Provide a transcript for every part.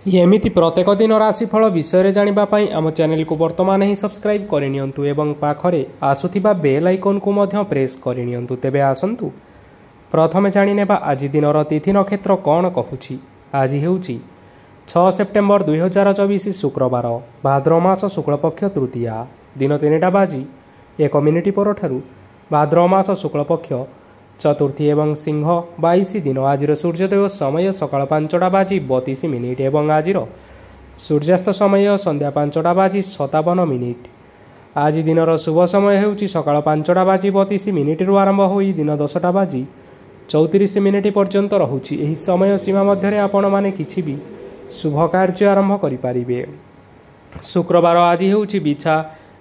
एमिति प्रत्येक दिन राशिफल विषय जानिबा पई आम चैनल को वर्तमान ही सब्सक्राइब करनियंतु एवं पाखरे आसुथिबा बेल आइकन को मध्य प्रेस करनियंतु। तेबे आसंतु प्रथमे जानिनेबा आज दिनर तिथि नक्षत्र कौन कहुछि। आज हेउछि 6 सेप्टेम्बर 2024 शुक्रवार भाद्रव मास शुक्लपक्ष तृतीया दिन 3टा बाजी 1 मिनिट परठारु भाद्रव मास शुक्लपक्ष चतुर्थी एवं सिंह 22 दिन। आज सूर्योदय समय सकाळ 5टा बाजी 32 मिनिट एवं आज सूर्यास्त समय संध्या 5टा बाजी 57 मिनिट। आज दिनर शुभ समय हेउछि सकाळ 5टा बाजी 32 मिनिट रु आरंभ होई दिन 10टा बाजी 34 मिनिट पर्यंत रहुछि। एही समय सीमा मध्यरे आपण माने किछि भी शुभ कार्य आरंभ करि पारिबे। शुक्रवार आज हेउछि बिछा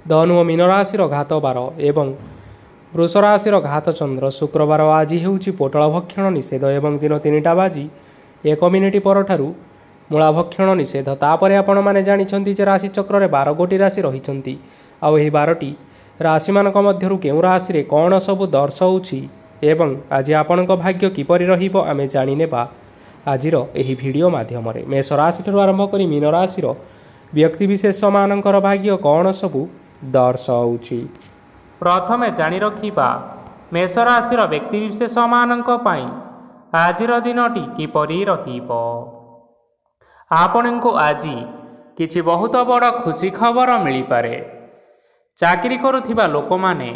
धनु और मीन राशि घात बार एवं वृष राशि घात चंद्र। शुक्रवार आज हेउछि पोटल भक्षण निषेध एवं दिन 3टा बाजी 1 मिनिट परठारु मूला भक्षण निषेध। तापरे आपण माने जानिछंती जे राशि चक्र रे 12 गोटी राशि रहिछंती आउ एही 12टी राशि मानक मध्यरु केउ राशि रे कोन सब दर्शाउछि एवं आज आपणक भाग्य किपरि रहिबो आमे जानि नेबा आजिर एही भिडियो माध्यम रे। मेष राशि ठरु आरंभ करी मीन राशि व्यक्ति विशेष मानकर भाग्य कोन सब दर्शाउछि। प्रथमे जानि रखिबा मेष राशि व्यक्ति विशेष मानक पई आजिर दिनटी किपरि रहिबो। आपणको आज किछि बहुत बड़ खुशी खबर मिली पारे। चाकरी करुथिबा लोक माने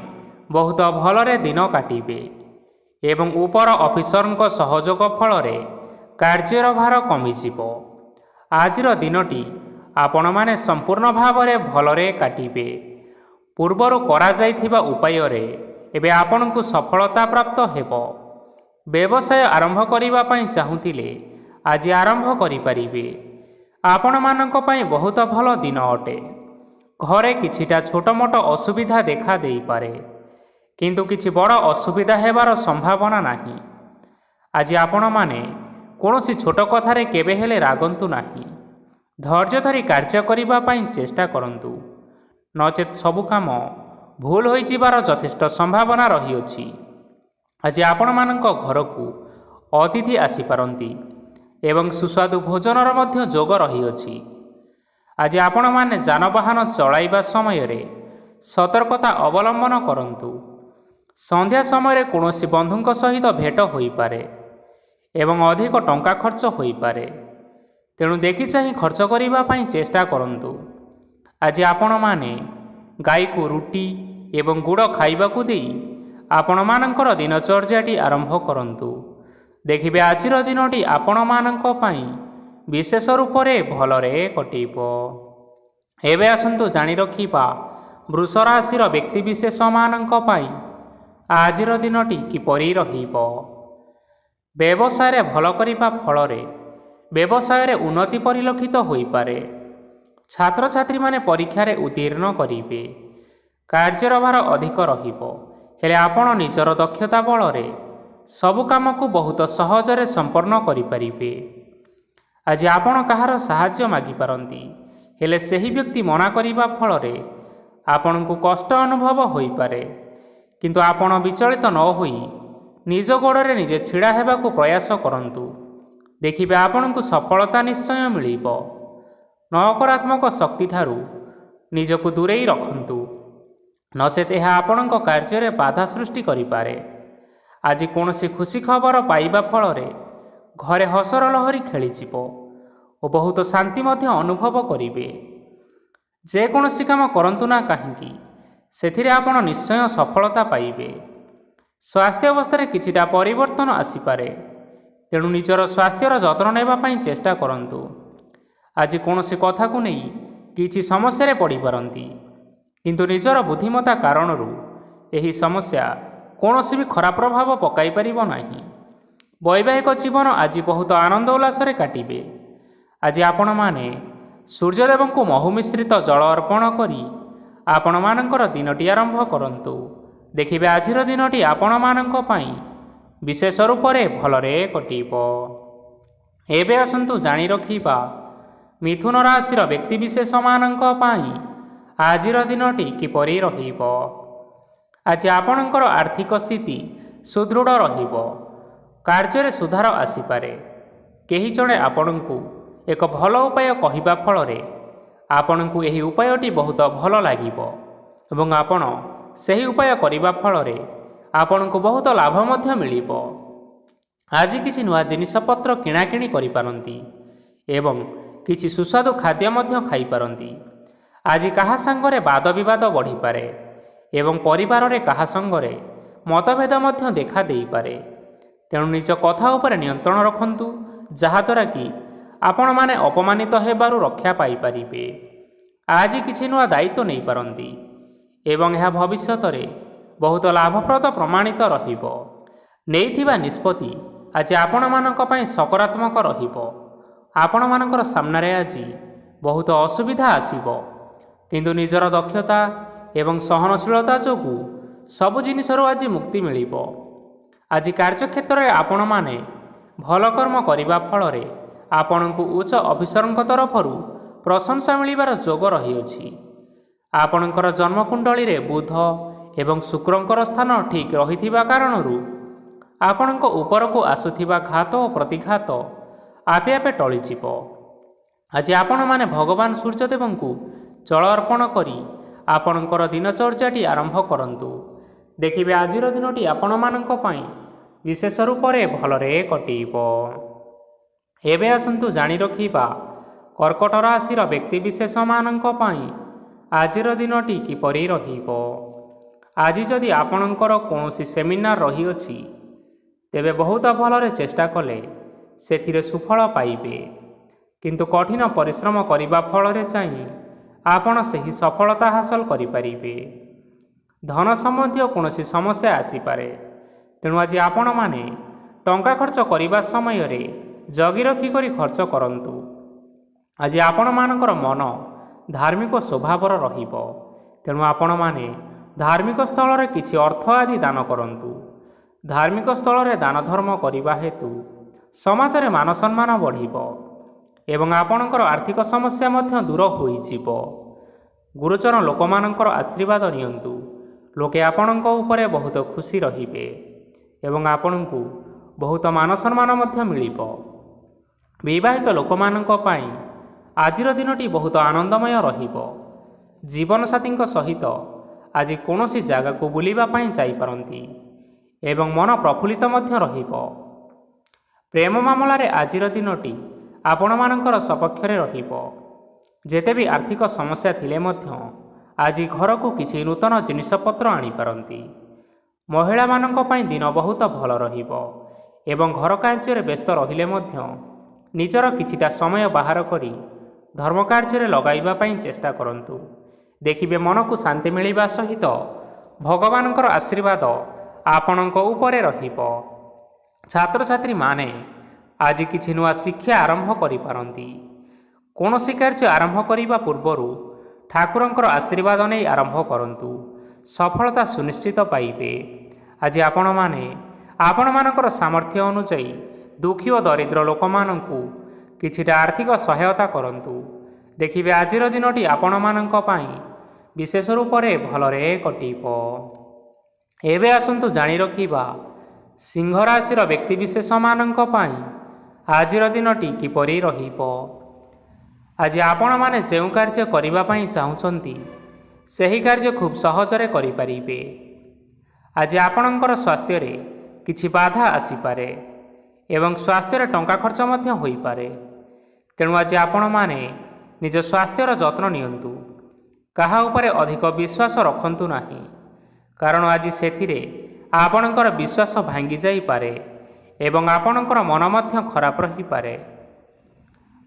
बहुत भलरे दिन काटिबे एवं ऊपर ऑफिसरଙ୍କ सहयोग फलरे कार्यर भार कमिजिबो। आजिर दिनटी आपण माने संपूर्ण भावरे भलरे काटिबे। पूर्वरु करा जाइथिबा उपाय रे एबे आपनकु सफलता प्राप्त हेबो। व्यवसाय आरंभ करिबा पई चाहुतिले आज आरंभ करि परिबे। आपण मानक पई बहुत भल दिन अटे। घरे किछिटा छोट मोट असुविधा देखा देई पारे किंतु किछि बड़ असुविधा हेबार संभावना नाही। आज आपण माने कोनोसी छोट कथारे केबे हेले रागंतु नाही। धैर्य धरी कार्य करिबा पई चेष्टा करंतु नचेत सबु काम भूल होई जिबार यथेष्ट संभावना रहिअछि। आज आपण मानक घरकू अतिथि आसी पारंती एवं सुस्वादु भोजनर मध्य जोग रहिअछि। आज आपण माने जानवाहन चलाइबा समय रे सतर्कता अवलंबन करंतु। संध्या समय कोनोसी बंधुଙ୍କ सहित भेट होई पारे एवं अधिक टंका खर्च होई पारे। तेणु देखि चाहि खर्च करिबा पई चेष्टा करंतु। आज आपण माने गाई को रुटी एवं गुड़ खाइबाकू देई आपण मानकर दिनचर्याटी आरंभ करंतु। देखिबे आजिर दिनटी आपण मानक पई विशेष रूप रे भलरे कटिबो। एबे आसंतु जानि रखिबा वृष राशि व्यक्ति विशेष मानक पई आजिर दिनटी किपरि रहिबो। व्यवसाय रे भल करिबा फलरे व्यवसाय रे उन्नति परिलक्षित होई पारे। छात्र छात्री माने परीक्षा रे उत्तीर्ण करिवे। कार्यर भार अधिक रहिबो हेले आपण निजर दक्षता बलरे सबु काम को बहुत सहजरे संपन्न करि परिबे। आज आपण कहार सहाय्य मागी पारंती हेले सही व्यक्ति मना करिबा फलरे आपण को कष्ट अनुभव होई पारे किंतु आपण विचलित न होई निज गोड़रे निजे छिड़ा हेबा को प्रयास करंतु। देखिबे आपण को सफलता निश्चय मिलिबो। नकारात्मक शक्ति ठारू निजको दूरेई रखंतु नचेत यह आपणक कार्य रे बाधा सृष्टि करिपारे। आज कोनोसी खुशी खबर पाइबा फलरे घरे हसर लहरी खेलीजिबो और बहुत शांति मध्य अनुभव करिवे। जे कोनोसी काम करंतु ना काहींकी सेथिरे आपण निश्चय सफलता पाइबे। स्वास्थ्य अवस्था रे किछिटा परिवर्तन आसीपारे तेणु निजर स्वास्थ्यर जत्न नेबा पई चेष्टा करंतु। आज कोनोसी कथा को नहीं किछि समस्या पड़ी पारंती किंतु निजर बुद्धिमता कारणरू एही समस्या कोनोसी भी खराब प्रभाव पकाई परिबो नाही। वैवाहिक जीवन आज बहुत आनंद उल्लास रे काटिबे। आज आपण माने सूर्यदेव को महु मिश्रित जल अर्पण करी आपण मानकर दिनटी आरंभ करंतु। देखिबे आजिर दिनटी आपण मानक पई विशेष रूप रे भलरे कटिबो। एबे आसंतु जानि रखिबा मिथुन राशि व्यक्ति विशेष मानक पई आजिर दिनटी किपरि रहिबो। आज आपणकर आर्थिक स्थिति सुदृढ़ रहिबो। कार्य रे सुधार आसीपारे। केही जणे आपणकू ଏକ ଭଲ ଉପାୟ କହିବା ଫଳରେ ଆପଣଙ୍କୁ ଏହି ଉପାୟଟି ବହୁତ ଭଲ ଲାଗିବ ଏବଂ ଆପଣ ସେହି ଉପାୟ କରିବା ଫଳରେ ଆପଣଙ୍କୁ ବହୁତ ଲାଭ ମଧ୍ୟ ମିଳିବ। ଆଜି କିଛି ନୂଆ ଜିନିଷପତ୍ର କିଣାକିଣି କରିପାରନ୍ତି ଏବଂ କିଛି ସୁସ୍ୱାଦୁ ଖାଦ୍ୟ ମଧ୍ୟ ଖାଇପାରନ୍ତି। ଆଜି କାହା ସାଙ୍ଗରେ ବାଦ ବିବାଦ ବଢ଼ିପାରେ ଏବଂ ପରିବାରରେ କାହା ସାଙ୍ଗରେ ମତଭେଦ ମଧ୍ୟ ଦେଖା ଦେଇପାରେ। ତେଣୁ ନିଜ କଥା ଉପରେ ନିୟନ୍ତ୍ରଣ ରଖନ୍ତୁ, ଯାହାଦ୍ୱାରା କି ଆପଣମାନେ ଅପମାନିତ ହେବାରୁ ରକ୍ଷା ପାଇପାରିବେ। ଆଜି କିଛି ନୂଆ ଦାୟିତ୍ୱ ନେଇପାରନ୍ତି ଏବଂ ଏହା ଭବିଷ୍ୟତରେ ବହୁତ ଲାଭପ୍ରଦ ପ୍ରମାଣିତ ରହିବ। ନେଇଥିବା ନିଷ୍ପତ୍ତି ଆଜି ଆପଣମାନଙ୍କ ପାଇଁ ସକାରାତ୍ମକ ରହିବ। ଆପଣମାନଙ୍କର ସାମ୍ନାରେ ଆଜି ବହୁତ ଅସୁବିଧା ଆସିବ, କିନ୍ତୁ ନିଜର ଦକ୍ଷତା ଏବଂ ସହନଶୀଳତା ଯୋଗୁଁ ସବୁ ଜିନିଷରୁ ଆଜି ମୁକ୍ତି ମିଳିବ। ଆଜି କାର୍ଯ୍ୟକ୍ଷେତ୍ରରେ ଆପଣମାନେ ଭଲ କର୍ମ କରିବା ଫଳରେ ଆପଣଙ୍କୁ ଉଚ୍ଚ ଅଫିସରଙ୍କ ତରଫରୁ ପ୍ରଶଂସା ମିଳିବାର ଯୋଗ ରହିଅଛି। ଆପଣଙ୍କର ଜନ୍ମକୁଣ୍ଡଳୀରେ ବୁଧ ଏବଂ ଶୁକ୍ରଙ୍କର ସ୍ଥାନ ଠିକ୍ ରହିଥିବା କାରଣରୁ ଆପଣଙ୍କ ଉପରକୁ ଆସୁଥିବା ଘାତ ଓ ପ୍ରତିଘାତ ଆପେ ଆପେ ଟଳିଯିବ। ଆଜି ଆପଣମାନେ ଭଗବାନ ସୂର୍ଯ୍ୟଦେବଙ୍କୁ ଜଳ ଅର୍ପଣ କରି ଆପଣଙ୍କର ଦିନଚର୍ଯ୍ୟାଟି ଆରମ୍ଭ କରନ୍ତୁ। ଦେଖିବେ ଆଜିର ଦିନଟି ଆପଣମାନଙ୍କ ପାଇଁ ବିଶେଷ ରୂପରେ ଭଲରେ କଟିବ। ଏବେ ଆସନ୍ତୁ ଜାଣି ରଖିବା କର୍କଟ ରାଶିର ବ୍ୟକ୍ତିବିଶେଷମାନଙ୍କ ପାଇଁ ଆଜିର ଦିନଟି କିପରି ରହିବ। ଆଜି ଯଦି ଆପଣଙ୍କର କୌଣସି ସେମିନାର ରହିଅଛି, ତେବେ ବହୁତ ଭଲରେ ଚେଷ୍ଟା କଲେ ସେଥିରେ ସୁଫଳ ପାଇବେ, କିନ୍ତୁ କଠିନ ପରିଶ୍ରମ କରିବା ଫଳରେ ଚାହିଁ ଆପଣ ସେହି ସଫଳତା ହାସଲ କରିପାରିବେ। ଧନ ସମ୍ବନ୍ଧୀୟ କୌଣସି ସମସ୍ୟା ଆସିପାରେ, ତେଣୁ ଆଜି ଆପଣମାନେ ଟଙ୍କା ଖର୍ଚ୍ଚ କରିବା ସମୟରେ ଜଗି ରଖି କରି ଖର୍ଚ୍ଚ କରନ୍ତୁ। ଆଜି ଆପଣମାନଙ୍କର ମନ ଧାର୍ମିକ ସ୍ୱଭାବର ରହିବ, ତେଣୁ ଆପଣମାନେ ଧାର୍ମିକ ସ୍ଥଳରେ କିଛି ଅର୍ଥ ଆଦି ଦାନ କରନ୍ତୁ। ଧାର୍ମିକ ସ୍ଥଳରେ ଦାନ ଧର୍ମ କରିବା ହେତୁ ସମାଜରେ ମାନ ସମ୍ମାନ ବଢ଼ିବ ଏବଂ ଆପଣଙ୍କର ଆର୍ଥିକ ସମସ୍ୟା ମଧ୍ୟ ଦୂର ହୋଇଯିବ। ଗୁରୁଜନ ଲୋକମାନଙ୍କର ଆଶୀର୍ବାଦ ନିଅନ୍ତୁ। ଲୋକେ ଆପଣଙ୍କ ଉପରେ ବହୁତ ଖୁସି ରହିବେ ଏବଂ ଆପଣଙ୍କୁ ବହୁତ ମାନ ସମ୍ମାନ ମଧ୍ୟ ମିଳିବ। ବିବାହିତ ଲୋକମାନଙ୍କ ପାଇଁ ଆଜିର ଦିନଟି ବହୁତ ଆନନ୍ଦମୟ ରହିବ। ଜୀବନସାଥୀଙ୍କ ସହିତ ଆଜି କୌଣସି ଜାଗାକୁ ବୁଲିବା ପାଇଁ ଯାଇପାରନ୍ତି ଏବଂ ମନ ପ୍ରଫୁଲ୍ଲିତ ମଧ୍ୟ ରହିବ। ପ୍ରେମ ମାମଲାରେ ଆଜିର ଦିନଟି ଆପଣମାନଙ୍କର ସପକ୍ଷରେ ରହିବ। ଯେତେ ବି ଆର୍ଥିକ ସମସ୍ୟା ଥିଲେ ମଧ୍ୟ ଆଜି ଘରକୁ କିଛି ନୂତନ ଜିନିଷପତ୍ର ଆଣିପାରନ୍ତି। ମହିଳାମାନଙ୍କ ପାଇଁ ଦିନ ବହୁତ ଭଲ ରହିବ ଏବଂ ଘର କାର୍ଯ୍ୟରେ ବ୍ୟସ୍ତ ରହିଲେ ମଧ୍ୟ ନିଜର କିଛିଟା ସମୟ ବାହାର କରି ଧର୍ମ କାର୍ଯ୍ୟରେ ଲଗାଇବା ପାଇଁ ଚେଷ୍ଟା କରନ୍ତୁ। ଦେଖିବେ ମନକୁ ଶାନ୍ତି ମିଳିବା ସହିତ ଭଗବାନଙ୍କର ଆଶୀର୍ବାଦ ଆପଣଙ୍କ ଉପରେ ରହିବ। ଛାତ୍ରଛାତ୍ରୀମାନେ ଆଜି କିଛି ନୂଆ ଶିକ୍ଷା ଆରମ୍ଭ କରିପାରନ୍ତି। କୌଣସି କାର୍ଯ୍ୟ ଆରମ୍ଭ କରିବା ପୂର୍ବରୁ ଠାକୁରଙ୍କର ଆଶୀର୍ବାଦ ନେଇ ଆରମ୍ଭ କରନ୍ତୁ, ସଫଳତା ସୁନିଶ୍ଚିତ ପାଇବେ। ଆଜି ଆପଣମାନେ ଆପଣମାନଙ୍କର ସାମର୍ଥ୍ୟ ଅନୁଯାୟୀ ଦୁଃଖୀ ଓ ଦରିଦ୍ର ଲୋକମାନଙ୍କୁ କିଛିଟା ଆର୍ଥିକ ସହାୟତା କରନ୍ତୁ। ଦେଖିବେ ଆଜିର ଦିନଟି ଆପଣମାନଙ୍କ ପାଇଁ ବିଶେଷ ରୂପରେ ଭଲରେ କଟିବ। ଏବେ ଆସନ୍ତୁ ଜାଣି ରଖିବା ସିଂହ ରାଶିର ବ୍ୟକ୍ତିବିଶେଷମାନଙ୍କ ପାଇଁ ଆଜିର ଦିନଟି କିପରି ରହିବ। ଆଜି ଆପଣମାନେ ଯେଉଁ କାର୍ଯ୍ୟ କରିବା ପାଇଁ ଚାହୁଁଛନ୍ତି, ସେହି କାର୍ଯ୍ୟ ଖୁବ୍ ସହଜରେ କରିପାରିବେ। ଆଜି ଆପଣଙ୍କର ସ୍ୱାସ୍ଥ୍ୟରେ କିଛି ବାଧା ଆସିପାରେ ଏବଂ ସ୍ୱାସ୍ଥ୍ୟରେ ଟଙ୍କା ଖର୍ଚ୍ଚ ମଧ୍ୟ ହୋଇପାରେ। ତେଣୁ ଆଜି ଆପଣମାନେ ନିଜ ସ୍ୱାସ୍ଥ୍ୟର ଯତ୍ନ ନିଅନ୍ତୁ। କାହା ଉପରେ ଅଧିକ ବିଶ୍ୱାସ ରଖନ୍ତୁ ନାହିଁ, କାରଣ ଆଜି ସେଥିରେ ଆପଣଙ୍କର ବିଶ୍ୱାସ ଭାଙ୍ଗି ଯାଇପାରେ ଏବଂ ଆପଣଙ୍କର ମନ ମଧ୍ୟ ଖରାପ ରହିପାରେ।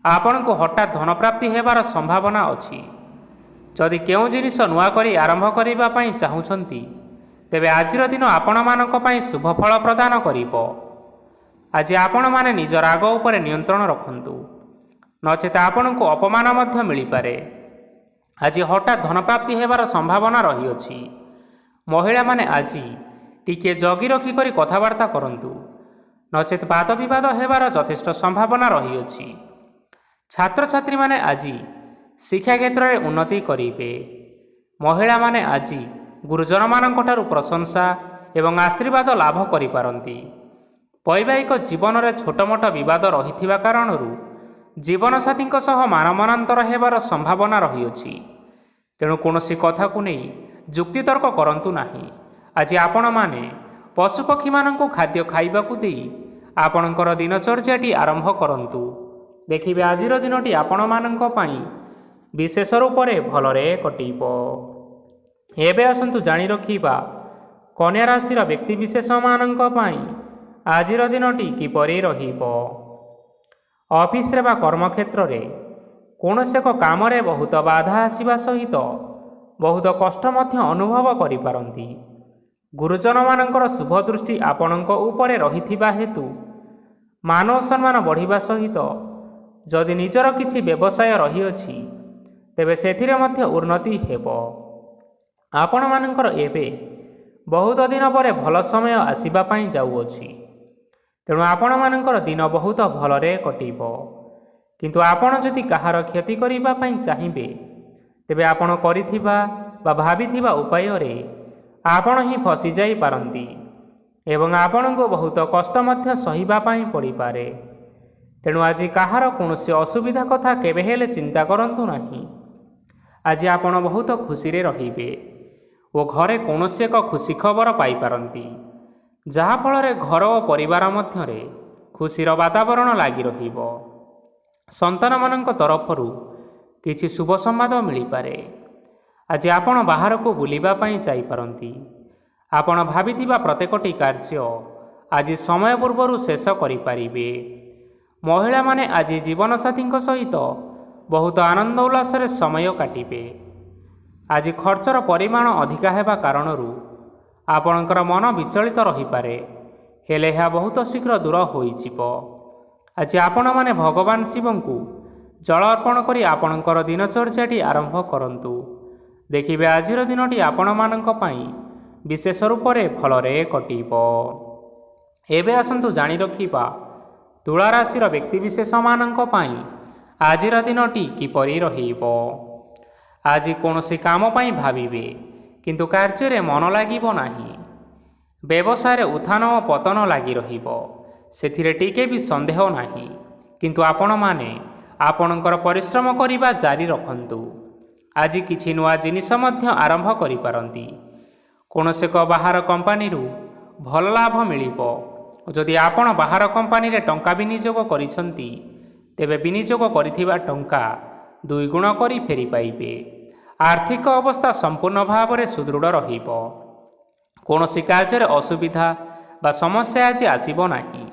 ଆପଣଙ୍କୁ ହଠାତ୍ ଧନପ୍ରାପ୍ତି ହେବାର ସମ୍ଭାବନା ଅଛି। ଯଦି କେଉଁ ଜିନିଷ ନୂଆ କରି ଆରମ୍ଭ କରିବା ପାଇଁ ଚାହୁଁଛନ୍ତି, ତେବେ ଆଜିର ଦିନ ଆପଣମାନଙ୍କ ପାଇଁ ଶୁଭ ଫଳ ପ୍ରଦାନ କରିବ। ଆଜି ଆପଣମାନେ ନିଜ ରାଗ ଉପରେ ନିୟନ୍ତ୍ରଣ ରଖନ୍ତୁ, ନଚେତ ଆପଣଙ୍କୁ ଅପମାନ ମଧ୍ୟ ମିଳିପାରେ। ଆଜି ହଠାତ୍ ଧନପ୍ରାପ୍ତି ହେବାର ସମ୍ଭାବନା ରହିଅଛି। ମହିଳାମାନେ ଆଜି ଟିକିଏ ଜଗି ରଖି କରି କଥାବାର୍ତ୍ତା କରନ୍ତୁ, ନଚେତ ବାଦ ବିବାଦ ହେବାର ଯଥେଷ୍ଟ ସମ୍ଭାବନା ରହିଅଛି। ଛାତ୍ରଛାତ୍ରୀମାନେ ଆଜି ଶିକ୍ଷା କ୍ଷେତ୍ରରେ ଉନ୍ନତି କରିବେ। ମହିଳାମାନେ ଆଜି ଗୁରୁଜନମାନଙ୍କଠାରୁ ପ୍ରଶଂସା ଏବଂ ଆଶୀର୍ବାଦ ଲାଭ କରିପାରନ୍ତି। ବୈବାହିକ ଜୀବନରେ ଛୋଟ ମୋଟ ବିବାଦ ରହିଥିବା କାରଣରୁ ଜୀବନସାଥୀଙ୍କ ସହ ମାନମନାନ୍ତର ହେବାର ସମ୍ଭାବନା ରହିଅଛି। ତେଣୁ କୌଣସି କଥାକୁ ନେଇ ଯୁକ୍ତିତର୍କ କରନ୍ତୁ ନାହିଁ। ଆଜି ଆପଣମାନେ ପଶୁପକ୍ଷୀମାନଙ୍କୁ ଖାଦ୍ୟ ଖାଇବାକୁ ଦେଇ ଆପଣଙ୍କର ଦିନଚର୍ଯ୍ୟାଟି ଆରମ୍ଭ କରନ୍ତୁ। ଦେଖିବେ ଆଜିର ଦିନଟି ଆପଣମାନଙ୍କ ପାଇଁ ବିଶେଷ ରୂପରେ ଭଲରେ କଟିବ। ଏବେ ଆସନ୍ତୁ ଜାଣି ରଖିବା କନ୍ୟା ରାଶିର ବ୍ୟକ୍ତିବିଶେଷମାନଙ୍କ ପାଇଁ ଆଜିର ଦିନଟି କିପରି ରହିବ। ଅଫିସରେ ବା କର୍ମକ୍ଷେତ୍ରରେ କୌଣସି ଏକ କାମରେ ବହୁତ ବାଧା ଆସିବା ସହିତ ବହୁତ କଷ୍ଟ ମଧ୍ୟ ଅନୁଭବ କରିପାରନ୍ତି। ଗୁରୁଜନମାନଙ୍କର ଶୁଭ ଦୃଷ୍ଟି ଆପଣଙ୍କ ଉପରେ ରହିଥିବା ହେତୁ ମାନ ଓ ସମ୍ମାନ ବଢ଼ିବା ସହିତ ଯଦି ନିଜର କିଛି ବ୍ୟବସାୟ ରହିଅଛି ତେବେ ସେଥିରେ ମଧ୍ୟ ଉନ୍ନତି ହେବ। ଆପଣମାନଙ୍କର ଏବେ ବହୁତ ଦିନ ପରେ ଭଲ ସମୟ ଆସିବା ପାଇଁ ଯାଉଅଛି। ତେଣୁ ଆପଣମାନଙ୍କର ଦିନ ବହୁତ ଭଲରେ କଟିବ। କିନ୍ତୁ ଆପଣ ଯଦି କାହାର କ୍ଷତି କରିବା ପାଇଁ ଚାହିଁବେ ତେବେ ଆପଣ କରିଥିବା ବା ଭାବିଥିବା ଉପାୟରେ ଆପଣ ହିଁ ଫସିଯାଇପାରନ୍ତି ଏବଂ ଆପଣଙ୍କୁ ବହୁତ କଷ୍ଟ ମଧ୍ୟ ସହିବା ପାଇଁ ପଡ଼ିପାରେ। ତେଣୁ ଆଜି କାହାର କୌଣସି ଅସୁବିଧା କଥା କେବେ ହେଲେ ଚିନ୍ତା କରନ୍ତୁ ନାହିଁ। ଆଜି ଆପଣ ବହୁତ ଖୁସିରେ ରହିବେ ଓ ଘରେ କୌଣସି ଏକ ଖୁସି ଖବର ପାଇପାରନ୍ତି, ଯାହାଫଳରେ ଘର ଓ ପରିବାର ମଧ୍ୟରେ ଖୁସିର ବାତାବରଣ ଲାଗି ରହିବ। ସନ୍ତାନମାନଙ୍କ ତରଫରୁ କିଛି ଶୁଭ ସମ୍ବାଦ ମିଳିପାରେ। ଆଜି ଆପଣ ବାହାରକୁ ବୁଲିବା ପାଇଁ ଯାଇପାରନ୍ତି। ଆପଣ ଭାବିଥିବା ପ୍ରତ୍ୟେକଟି କାର୍ଯ୍ୟ ଆଜି ସମୟ ପୂର୍ବରୁ ଶେଷ କରିପାରିବେ। ମହିଳାମାନେ ଆଜି ଜୀବନସାଥୀଙ୍କ ସହିତ ବହୁତ ଆନନ୍ଦ ଉଲ୍ଲାସରେ ସମୟ କାଟିବେ। ଆଜି ଖର୍ଚ୍ଚର ପରିମାଣ ଅଧିକା ହେବା କାରଣରୁ ଆପଣଙ୍କର ମନ ବିଚଳିତ ରହିପାରେ, ହେଲେ ଏହା ବହୁତ ଶୀଘ୍ର ଦୂର ହୋଇଯିବ। ଆଜି ଆପଣମାନେ ଭଗବାନ ଶିବଙ୍କୁ ଜଳ ଅର୍ପଣ କରି ଆପଣଙ୍କର ଦିନଚର୍ଯ୍ୟାଟି ଆରମ୍ଭ କରନ୍ତୁ। ଦେଖିବେ ଆଜିର ଦିନଟି ଆପଣମାନଙ୍କ ପାଇଁ ବିଶେଷ ରୂପରେ ଭଲରେ କଟିବ। ଏବେ ଆସନ୍ତୁ ଜାଣି ରଖିବା ତୁଳା ରାଶିର ବ୍ୟକ୍ତିବିଶେଷମାନଙ୍କ ପାଇଁ ଆଜିର ଦିନଟି କିପରି ରହିବ। ଆଜି କୌଣସି କାମ ପାଇଁ ଭାବିବେ, କିନ୍ତୁ କାର୍ଯ୍ୟରେ ମନ ଲାଗିବ ନାହିଁ। ବ୍ୟବସାୟରେ ଉତ୍ଥାନ ଓ ପତନ ଲାଗି ରହିବ, ସେଥିରେ ଟିକେ ବି ସନ୍ଦେହ ନାହିଁ। କିନ୍ତୁ ଆପଣମାନେ ଆପଣଙ୍କର ପରିଶ୍ରମ କରିବା ଜାରି ରଖନ୍ତୁ। ଆଜି କିଛି ନୂଆ ଜିନିଷ ମଧ୍ୟ ଆରମ୍ଭ କରିପାରନ୍ତି। କୌଣସି ଏକ ବାହାର କମ୍ପାନୀରୁ ଭଲ ଲାଭ ମିଳିବ। ଯଦି ଆପଣ ବାହାର କମ୍ପାନୀରେ ଟଙ୍କା ବିନିଯୋଗ କରିଛନ୍ତି ତେବେ ବିନିଯୋଗ କରିଥିବା ଟଙ୍କା 2 ଗୁଣ କରି ଫେରି ପାଇବେ। ଆର୍ଥିକ ଅବସ୍ଥା ସମ୍ପୂର୍ଣ୍ଣ ଭାବରେ ସୁଦୃଢ଼ ରହିବ। କୌଣସି କାର୍ଯ୍ୟରେ ଅସୁବିଧା ବା ସମସ୍ୟା ଆଜି ଆସିବ ନାହିଁ।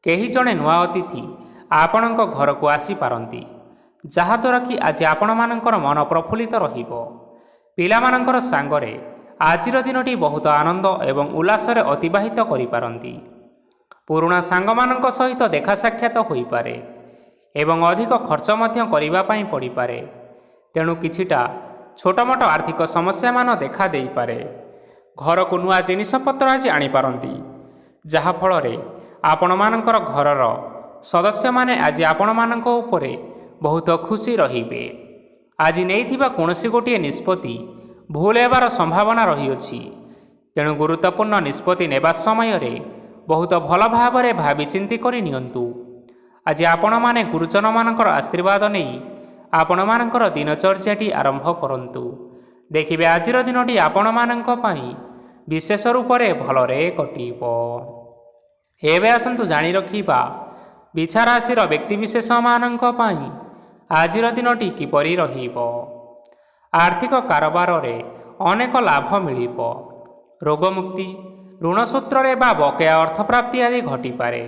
କେହି ଜଣେ ନୂଆ ଅତିଥି ଆପଣଙ୍କ ଘରକୁ ଆସିପାରନ୍ତି, ଯାହାଦ୍ୱାରା କି ଆଜି ଆପଣମାନଙ୍କର ମନ ପ୍ରଫୁଲ୍ଲିତ ରହିବ। ପିଲାମାନଙ୍କର ସାଙ୍ଗରେ ଆଜିର ଦିନଟି ବହୁତ ଆନନ୍ଦ ଏବଂ ଉଲ୍ଲାସରେ ଅତିବାହିତ କରିପାରନ୍ତି। ପୁରୁଣା ସାଙ୍ଗମାନଙ୍କ ସହିତ ଦେଖା ସାକ୍ଷାତ ହୋଇପାରେ ଏବଂ ଅଧିକ ଖର୍ଚ୍ଚ ମଧ୍ୟ କରିବା ପାଇଁ ପଡ଼ିପାରେ। ତେଣୁ କିଛିଟା ଛୋଟମୋଟ ଆର୍ଥିକ ସମସ୍ୟାମାନ ଦେଖା ଦେଇପାରେ। ଘରକୁ ନୂଆ ଜିନିଷପତ୍ର ଆଜି ଆଣିପାରନ୍ତି, ଯାହାଫଳରେ ଆପଣମାନଙ୍କର ଘରର ସଦସ୍ୟମାନେ ଆଜି ଆପଣମାନଙ୍କ ଉପରେ ବହୁତ ଖୁସି ରହିବେ। ଆଜି ନେଇଥିବା କୌଣସି ଗୋଟିଏ ନିଷ୍ପତ୍ତି ଭୁଲ ହେବାର ସମ୍ଭାବନା ରହିଅଛି। ତେଣୁ ଗୁରୁତ୍ୱପୂର୍ଣ୍ଣ ନିଷ୍ପତ୍ତି ନେବା ସମୟରେ ବହୁତ ଭଲ ଭାବରେ ଭାବିଚିନ୍ତି କରି ନିଅନ୍ତୁ। ଆଜି ଆପଣମାନେ ଗୁରୁଜନମାନଙ୍କର ଆଶୀର୍ବାଦ ନେଇ ଆପଣମାନଙ୍କର ଦିନଚର୍ଯ୍ୟାଟି ଆରମ୍ଭ କରନ୍ତୁ। ଦେଖିବେ ଆଜିର ଦିନଟି ଆପଣମାନଙ୍କ ପାଇଁ ବିଶେଷ ରୂପରେ ଭଲରେ କଟିବ। ଏବେ ଆସନ୍ତୁ ଜାଣି ରଖିବା ବିଛା ରାଶିର ବ୍ୟକ୍ତିବିଶେଷମାନଙ୍କ ପାଇଁ ଆଜିର ଦିନଟି କିପରି ରହିବ। ଆର୍ଥିକ କାରବାରରେ ଅନେକ ଲାଭ ମିଳିବ। ରୋଗମୁକ୍ତି, ଋଣ ସୂତ୍ରରେ ବା ବକେୟା ଅର୍ଥପ୍ରାପ୍ତି ଆଦି ଘଟିପାରେ।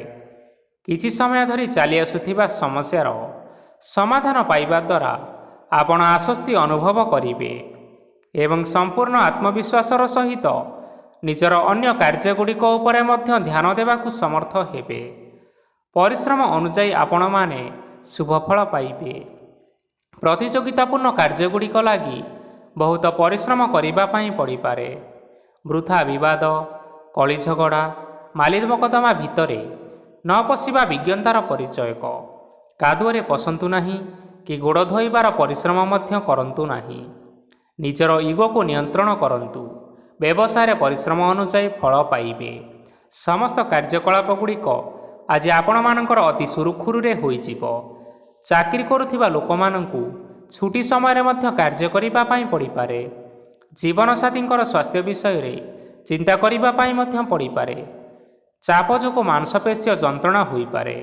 କିଛି ସମୟ ଧରି ଚାଲି ଆସୁଥିବା ସମସ୍ୟାର ସମାଧାନ ପାଇବା ଦ୍ୱାରା ଆପଣ ଆଶ୍ୱସ୍ତି ଅନୁଭବ କରିବେ ଏବଂ ସମ୍ପୂର୍ଣ୍ଣ ଆତ୍ମବିଶ୍ୱାସର ସହିତ ନିଜର ଅନ୍ୟ କାର୍ଯ୍ୟଗୁଡ଼ିକ ଉପରେ ମଧ୍ୟ ଧ୍ୟାନ ଦେବାକୁ ସମର୍ଥ ହେବେ। ପରିଶ୍ରମ ଅନୁଯାୟୀ ଆପଣମାନେ ଶୁଭଫଳ ପାଇବେ। ପ୍ରତିଯୋଗିତାପୂର୍ଣ୍ଣ କାର୍ଯ୍ୟଗୁଡ଼ିକ ଲାଗି ବହୁତ ପରିଶ୍ରମ କରିବା ପାଇଁ ପଡ଼ିପାରେ। ବୃଥା ବିବାଦ, କଳି ଝଗଡ଼ା, ମାଲି ମକଦ୍ଦମା ଭିତରେ ନ ପଶିବା ବିଜ୍ଞତାର ପରିଚୟକ। କାଦୁଅରେ ପଶନ୍ତୁ ନାହିଁ କି ଗୋଡ଼ ଧୋଇବାର ପରିଶ୍ରମ ମଧ୍ୟ କରନ୍ତୁ ନାହିଁ। ନିଜର ଇଗୋକୁ ନିୟନ୍ତ୍ରଣ କରନ୍ତୁ। ବ୍ୟବସାୟରେ ପରିଶ୍ରମ ଅନୁଯାୟୀ ଫଳ ପାଇବେ। ସମସ୍ତ କାର୍ଯ୍ୟକଳାପ ଗୁଡ଼ିକ ଆଜି ଆପଣମାନଙ୍କର ଅତି ସୁରୁଖୁରୁରେ ହୋଇଯିବ। ଚାକିରି କରୁଥିବା ଲୋକମାନଙ୍କୁ ଛୁଟି ସମୟରେ ମଧ୍ୟ କାର୍ଯ୍ୟ କରିବା ପାଇଁ ପଡ଼ିପାରେ। ଜୀବନସାଥୀଙ୍କର ସ୍ୱାସ୍ଥ୍ୟ ବିଷୟରେ ଚିନ୍ତା କରିବା ପାଇଁ ମଧ୍ୟ ପଡ଼ିପାରେ। ଚାପ ଯୋଗୁଁ ମାଂସପେଶୀୟ ଯନ୍ତ୍ରଣା ହୋଇପାରେ।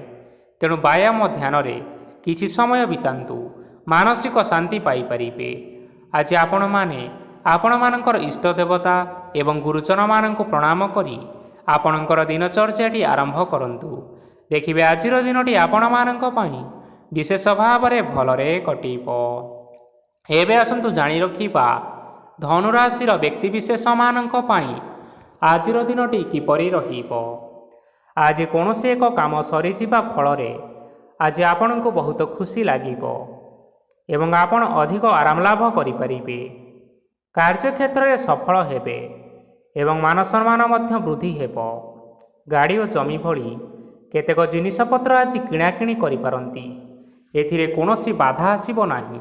ତେଣୁ ବ୍ୟାୟାମ ଧ୍ୟାନରେ କିଛି ସମୟ ବିତାନ୍ତୁ, ମାନସିକ ଶାନ୍ତି ପାଇପାରିବେ। ଆଜି ଆପଣମାନେ ଆପଣମାନଙ୍କର ଇଷ୍ଟ ଦେବତା ଏବଂ ଗୁରୁଜନମାନଙ୍କୁ ପ୍ରଣାମ କରି ଆପଣଙ୍କର ଦିନଚର୍ଯ୍ୟାଟି ଆରମ୍ଭ କରନ୍ତୁ। ଦେଖିବେ ଆଜିର ଦିନଟି ଆପଣମାନଙ୍କ ପାଇଁ ବିଶେଷ ଭାବରେ ଭଲରେ କଟିବ। ଏବେ ଆସନ୍ତୁ ଜାଣି ରଖିବା ଧନୁରାଶିର ବ୍ୟକ୍ତିବିଶେଷମାନଙ୍କ ପାଇଁ ଆଜିର ଦିନଟି କିପରି ରହିବ। ଆଜି କୌଣସି ଏକ କାମ ସରିଯିବା ଫଳରେ ଆଜି ଆପଣଙ୍କୁ ବହୁତ ଖୁସି ଲାଗିବ ଏବଂ ଆପଣ ଅଧିକ ଆରାମ ଲାଭ କରିପାରିବେ। କାର୍ଯ୍ୟକ୍ଷେତ୍ରରେ ସଫଳ ହେବେ ଏବଂ ମାନସମ୍ମାନ ମଧ୍ୟ ବୃଦ୍ଧି ହେବ। ଗାଡ଼ି ଓ ଜମି ଭଳି କେତେକ ଜିନିଷପତ୍ର ଆଜି କିଣାକିଣି କରିପାରନ୍ତି। ଏଥିରେ କୌଣସି ବାଧା ଆସିବ ନାହିଁ।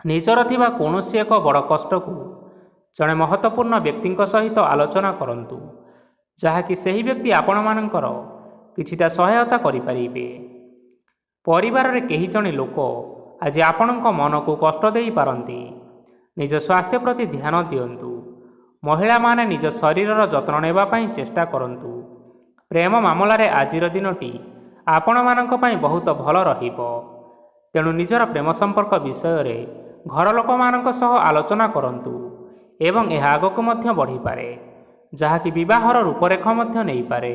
ନିଜର ଥିବା କୌଣସି ଏକ ବଡ଼ କଷ୍ଟକୁ ଜଣେ ମହତ୍ତ୍ୱପୂର୍ଣ୍ଣ ବ୍ୟକ୍ତିଙ୍କ ସହିତ ଆଲୋଚନା କରନ୍ତୁ, ଯାହାକି ସେହି ବ୍ୟକ୍ତି ଆପଣମାନଙ୍କର କିଛିଟା ସହାୟତା କରିପାରିବେ। ପରିବାରରେ କେହି ଜଣେ ଲୋକ ଆଜି ଆପଣଙ୍କ ମନକୁ କଷ୍ଟ ଦେଇପାରନ୍ତି। ନିଜ ସ୍ୱାସ୍ଥ୍ୟ ପ୍ରତି ଧ୍ୟାନ ଦିଅନ୍ତୁ। ମହିଳାମାନେ ନିଜ ଶରୀରର ଯତ୍ନ ନେବା ପାଇଁ ଚେଷ୍ଟା କରନ୍ତୁ। ପ୍ରେମ ମାମଲାରେ ଆଜିର ଦିନଟି ଆପଣମାନଙ୍କ ପାଇଁ ବହୁତ ଭଲ ରହିବ। ତେଣୁ ନିଜର ପ୍ରେମ ସମ୍ପର୍କ ବିଷୟରେ ଘର ଲୋକମାନଙ୍କ ସହ ଆଲୋଚନା କରନ୍ତୁ ଏବଂ ଏହା ଆଗକୁ ମଧ୍ୟ ବଢ଼ିପାରେ, ଯାହାକି ବିବାହର ରୂପରେଖ ମଧ୍ୟ ନେଇପାରେ।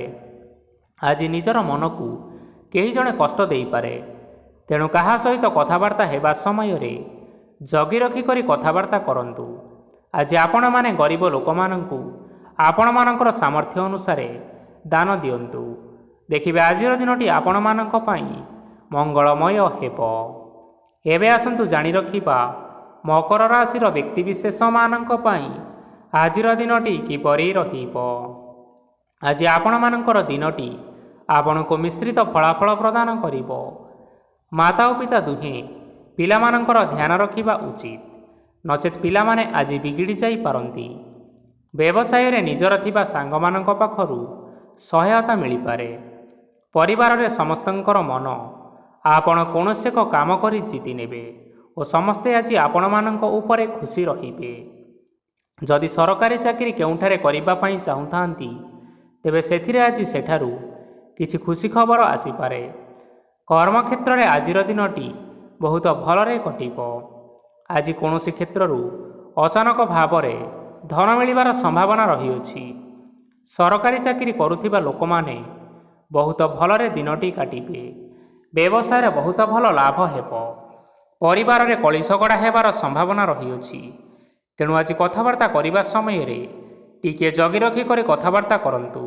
ଆଜି ନିଜର ମନକୁ କେହି ଜଣେ କଷ୍ଟ ଦେଇପାରେ। ତେଣୁ କାହା ସହିତ କଥାବାର୍ତ୍ତା ହେବା ସମୟରେ ଜଗି ରଖି କରି କଥାବାର୍ତ୍ତା କରନ୍ତୁ। ଆଜି ଆପଣମାନେ ଗରିବ ଲୋକମାନଙ୍କୁ ଆପଣମାନଙ୍କର ସାମର୍ଥ୍ୟ ଅନୁସାରେ ଦାନ ଦିଅନ୍ତୁ। ଦେଖିବେ ଆଜିର ଦିନଟି ଆପଣମାନଙ୍କ ପାଇଁ ମଙ୍ଗଳମୟ ହେବ। ଏବେ ଆସନ୍ତୁ ଜାଣି ରଖିବା ମକର ରାଶିର ବ୍ୟକ୍ତିବିଶେଷମାନଙ୍କ ପାଇଁ ଆଜିର ଦିନଟି କିପରି ରହିବ। ଆଜି ଆପଣମାନଙ୍କର ଦିନଟି ଆପଣଙ୍କୁ ମିଶ୍ରିତ ଫଳାଫଳ ପ୍ରଦାନ କରିବ। ମାତା ଓ ପିତା ଦୁହେଁ ପିଲାମାନଙ୍କର ଧ୍ୟାନ ରଖିବା ଉଚିତ, ନଚେତ୍ ପିଲାମାନେ ଆଜି ବିଗିଡ଼ି ଯାଇପାରନ୍ତି। ବ୍ୟବସାୟରେ ନିଜର ଥିବା ସାଙ୍ଗମାନଙ୍କ ପାଖରୁ ସହାୟତା ମିଳିପାରେ। ପରିବାରରେ ସମସ୍ତଙ୍କର ମନ ଆପଣ କୌଣସି ଏକ କାମ କରି ଜିତି ନେବେ ଓ ସମସ୍ତେ ଆଜି ଆପଣମାନଙ୍କ ଉପରେ ଖୁସି ରହିବେ। ଯଦି ସରକାରୀ ଚାକିରି କେଉଁଠାରେ କରିବା ପାଇଁ ଚାହୁଁଥାନ୍ତି, ତେବେ ସେଥିରେ ଆଜି ସେଠାରୁ କିଛି ଖୁସି ଖବର ଆସିପାରେ। କର୍ମକ୍ଷେତ୍ରରେ ଆଜିର ଦିନଟି ବହୁତ ଭଲରେ କଟିବ। ଆଜି କୌଣସି କ୍ଷେତ୍ରରୁ ଅଚାନକ ଭାବରେ ଧନ ମିଳିବାର ସମ୍ଭାବନା ରହିଅଛି। ସରକାରୀ ଚାକିରି କରୁଥିବା ଲୋକମାନେ ବହୁତ ଭଲରେ ଦିନଟି କାଟିବେ। ବ୍ୟବସାୟରେ ବହୁତ ଭଲ ଲାଭ ହେବ। ପରିବାରରେ କଳିଝଗଡ଼ା ହେବାର ସମ୍ଭାବନା ରହିଅଛି। ତେଣୁ ଆଜି କଥାବାର୍ତ୍ତା କରିବା ସମୟରେ ଟିକିଏ ଜଗି ରଖି କରି କଥାବାର୍ତ୍ତା କରନ୍ତୁ।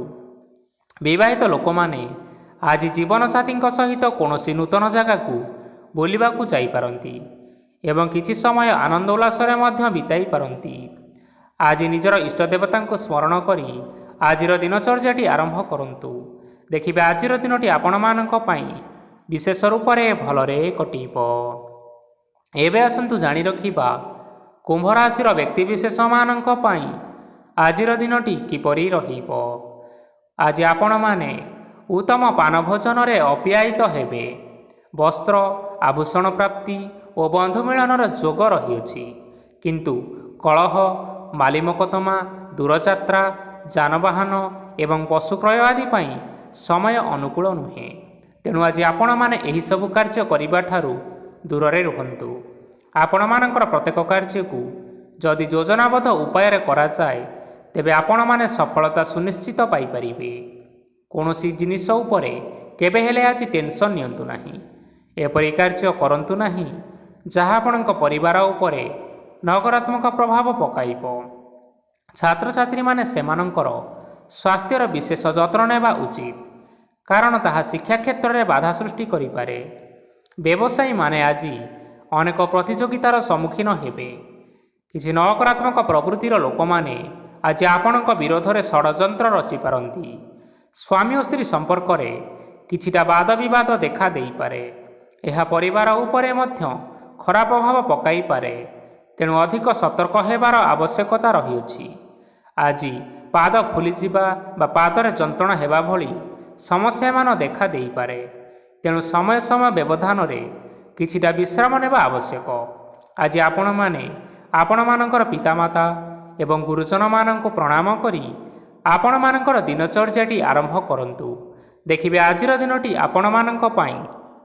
ବିବାହିତ ଲୋକମାନେ ଆଜି ଜୀବନସାଥୀଙ୍କ ସହିତ କୌଣସି ନୂତନ ଜାଗାକୁ ବୁଲିବାକୁ ଯାଇପାରନ୍ତି ଏବଂ କିଛି ସମୟ ଆନନ୍ଦ ଉଲ୍ଲାସରେ ମଧ୍ୟ ବିତାଇ ପାରନ୍ତି। ଆଜି ନିଜର ଇଷ୍ଟ ଦେବତାଙ୍କୁ ସ୍ମରଣ କରି ଆଜିର ଦିନଚର୍ଯ୍ୟାଟି ଆରମ୍ଭ କରନ୍ତୁ। ଦେଖିବେ ଆଜିର ଦିନଟି ଆପଣମାନଙ୍କ ପାଇଁ ବିଶେଷ ରୂପରେ ଭଲରେ କଟିବ। ଏବେ ଆସନ୍ତୁ ଜାଣି ରଖିବା କୁମ୍ଭ ରାଶିର ବ୍ୟକ୍ତିବିଶେଷମାନଙ୍କ ପାଇଁ ଆଜିର ଦିନଟି କିପରି ରହିବ। ଆଜି ଆପଣମାନେ ଉତ୍ତମ ପାନ ଭୋଜନରେ ଅପ୍ୟାୟିତ ହେବେ। ବସ୍ତ୍ର ଆଭୂଷଣ ପ୍ରାପ୍ତି ଓ ବନ୍ଧୁ ମିଳନର ଯୋଗ ରହିଅଛି। କିନ୍ତୁ କଳହ, ମାଲି ମକଦ୍ଦମା, ଦୂରଯାତ୍ରା, ଯାନବାହନ ଏବଂ ପଶୁ କ୍ରୟ ଆଦି ପାଇଁ ସମୟ ଅନୁକୂଳ ନୁହେଁ। ତେଣୁ ଆଜି ଆପଣମାନେ ଏହିସବୁ କାର୍ଯ୍ୟ କରିବା ଠାରୁ ଦୂରରେ ରୁହନ୍ତୁ। ଆପଣମାନଙ୍କର ପ୍ରତ୍ୟେକ କାର୍ଯ୍ୟକୁ ଯଦି ଯୋଜନାବଦ୍ଧ ଉପାୟରେ କରାଯାଏ, ତେବେ ଆପଣମାନେ ସଫଳତା ସୁନିଶ୍ଚିତ ପାଇପାରିବେ। କୌଣସି ଜିନିଷ ଉପରେ କେବେ ହେଲେ ଆଜି ଟେନସନ୍ ନିଅନ୍ତୁ ନାହିଁ। ଏପରି କାର୍ଯ୍ୟ କରନ୍ତୁ ନାହିଁ ଯାହା ଆପଣଙ୍କ ପରିବାର ଉପରେ ନକାରାତ୍ମକ ପ୍ରଭାବ ପକାଇବ। ଛାତ୍ରଛାତ୍ରୀମାନେ ସେମାନଙ୍କର ସ୍ୱାସ୍ଥ୍ୟର ବିଶେଷ ଯତ୍ନ ନେବା ଉଚିତ, କାରଣ ତାହା ଶିକ୍ଷା କ୍ଷେତ୍ରରେ ବାଧା ସୃଷ୍ଟି କରିପାରେ। ବ୍ୟବସାୟୀମାନେ ଆଜି ଅନେକ ପ୍ରତିଯୋଗିତାର ସମ୍ମୁଖୀନ ହେବେ। କିଛି ନକାରାତ୍ମକ ପ୍ରବୃତ୍ତିର ଲୋକମାନେ ଆଜି ଆପଣଙ୍କ ବିରୋଧରେ ଷଡ଼ଯନ୍ତ୍ର ରଚିପାରନ୍ତି। ସ୍ୱାମୀ ଓ ସ୍ତ୍ରୀ ସମ୍ପର୍କରେ କିଛିଟା ବାଦ ବିବାଦ ଦେଖା ଦେଇପାରେ। ଏହା ପରିବାର ଉପରେ ମଧ୍ୟ ଖରାପ ପ୍ରଭାବ ପକାଇପାରେ। ତେଣୁ ଅଧିକ ସତର୍କ ହେବାର ଆବଶ୍ୟକତା ରହିଅଛି। ଆଜି ପାଦ ଫୁଲିଯିବା ବା ପାଦରେ ଯନ୍ତ୍ରଣା ହେବା ଭଳି ସମସ୍ୟାମାନ ଦେଖା ଦେଇପାରେ। ତେଣୁ ସମୟ ସମୟ ବ୍ୟବଧାନରେ କିଛିଟା ବିଶ୍ରାମ ନେବା ଆବଶ୍ୟକ। ଆଜି ଆପଣମାନେ ଆପଣମାନଙ୍କର ପିତାମାତା ଏବଂ ଗୁରୁଜନମାନଙ୍କୁ ପ୍ରଣାମ କରି ଆପଣମାନଙ୍କର ଦିନଚର୍ଯ୍ୟାଟି ଆରମ୍ଭ କରନ୍ତୁ। ଦେଖିବେ ଆଜିର ଦିନଟି ଆପଣମାନଙ୍କ ପାଇଁ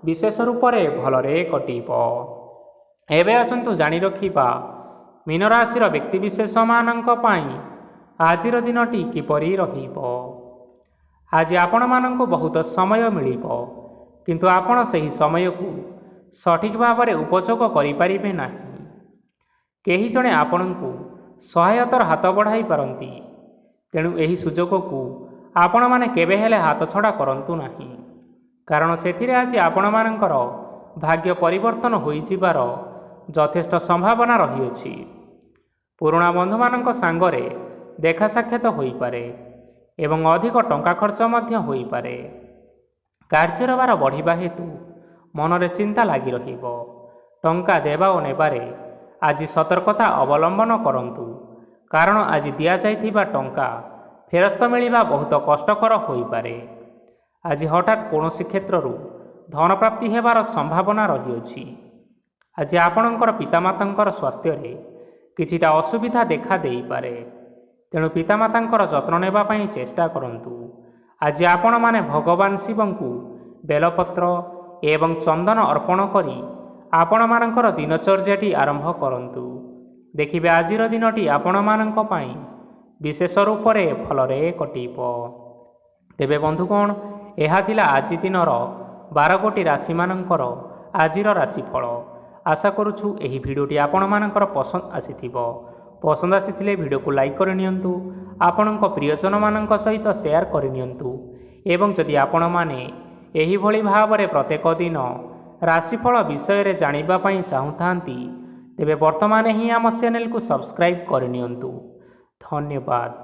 ବିଶେଷ ରୂପରେ ଭଲରେ କଟିବ। ଏବେ ଆସନ୍ତୁ ଜାଣି ରଖିବା ମୀନ ରାଶିର ବ୍ୟକ୍ତିବିଶେଷମାନଙ୍କ ପାଇଁ ଆଜିର ଦିନଟି କିପରି ରହିବ। ଆଜି ଆପଣମାନଙ୍କୁ ବହୁତ ସମୟ ମିଳିବ, କିନ୍ତୁ ଆପଣ ସେହି ସମୟକୁ ସଠିକ୍ ଭାବରେ ଉପଯୋଗ କରିପାରିବେ ନାହିଁ। କେହି ଜଣେ ଆପଣଙ୍କୁ ସହାୟତାର ହାତ ବଢ଼ାଇ ପାରନ୍ତି, ତେଣୁ ଏହି ସୁଯୋଗକୁ ଆପଣମାନେ କେବେ ହେଲେ ହାତଛଡ଼ା କରନ୍ତୁ ନାହିଁ, କାରଣ ସେଥିରେ ଆଜି ଆପଣମାନଙ୍କର ଭାଗ୍ୟ ପରିବର୍ତ୍ତନ ହୋଇଯିବାର ଯଥେଷ୍ଟ ସମ୍ଭାବନା ରହିଅଛି। ପୁରୁଣା ବନ୍ଧୁମାନଙ୍କ ସାଙ୍ଗରେ ଦେଖା ସାକ୍ଷାତ ହୋଇପାରେ ଏବଂ ଅଧିକ ଟଙ୍କା ଖର୍ଚ୍ଚ ମଧ୍ୟ ହୋଇପାରେ। କାର୍ଯ୍ୟର ଭାର ବଢ଼ିବା ହେତୁ ମନରେ ଚିନ୍ତା ଲାଗି ରହିବ। ଟଙ୍କା ଦେବା ଓ ନେବାରେ ଆଜି ସତର୍କତା ଅବଲମ୍ବନ କରନ୍ତୁ, କାରଣ ଆଜି ଦିଆଯାଇଥିବା ଟଙ୍କା ଫେରସ୍ତ ମିଳିବା ବହୁତ କଷ୍ଟକର ହୋଇପାରେ। ଆଜି ହଠାତ୍ କୌଣସି କ୍ଷେତ୍ରରୁ ଧନପ୍ରାପ୍ତି ହେବାର ସମ୍ଭାବନା ରହିଅଛି। ଆଜି ଆପଣଙ୍କର ପିତାମାତାଙ୍କର ସ୍ୱାସ୍ଥ୍ୟରେ କିଛିଟା ଅସୁବିଧା ଦେଖା ଦେଇପାରେ, ତେଣୁ ପିତାମାତାଙ୍କର ଯତ୍ନ ନେବା ପାଇଁ ଚେଷ୍ଟା କରନ୍ତୁ। ଆଜି ଆପଣମାନେ ଭଗବାନ ଶିବଙ୍କୁ ବେଲପତ୍ର ଏବଂ ଚନ୍ଦନ ଅର୍ପଣ କରି ଆପଣମାନଙ୍କର ଦିନଚର୍ଯ୍ୟାଟି ଆରମ୍ଭ କରନ୍ତୁ। ଦେଖିବେ ଆଜିର ଦିନଟି ଆପଣମାନଙ୍କ ପାଇଁ ବିଶେଷ ରୂପରେ ଭଲରେ କଟିବ। ତେବେ ବନ୍ଧୁଗଣ, ଏହା ଥିଲା ଆଜି ଦିନର 12 ଗୋଟି ରାଶିମାନଙ୍କର ଆଜିର ରାଶିଫଳ। ଆଶା କରୁଛୁ ଏହି ଭିଡ଼ିଓଟି ଆପଣମାନଙ୍କର ପସନ୍ଦ ଆସିଥିବ। ପସନ୍ଦ ଆସିଥିଲେ ଭିଡ଼ିଓକୁ ଲାଇକ୍ କରିନିଅନ୍ତୁ, ଆପଣଙ୍କ ପ୍ରିୟଜନମାନଙ୍କ ସହିତ ସେୟାର କରିନିଅନ୍ତୁ ଏବଂ ଯଦି ଆପଣମାନେ ଏହିଭଳି ଭାବରେ ପ୍ରତ୍ୟେକ ଦିନ ରାଶିଫଳ ବିଷୟରେ ଜାଣିବା ପାଇଁ ଚାହୁଁଥାନ୍ତି, ତେବେ ବର୍ତ୍ତମାନ ହିଁ ଆମ ଚ୍ୟାନେଲକୁ ସବସ୍କ୍ରାଇବ୍ କରିନିଅନ୍ତୁ। ଧନ୍ୟବାଦ।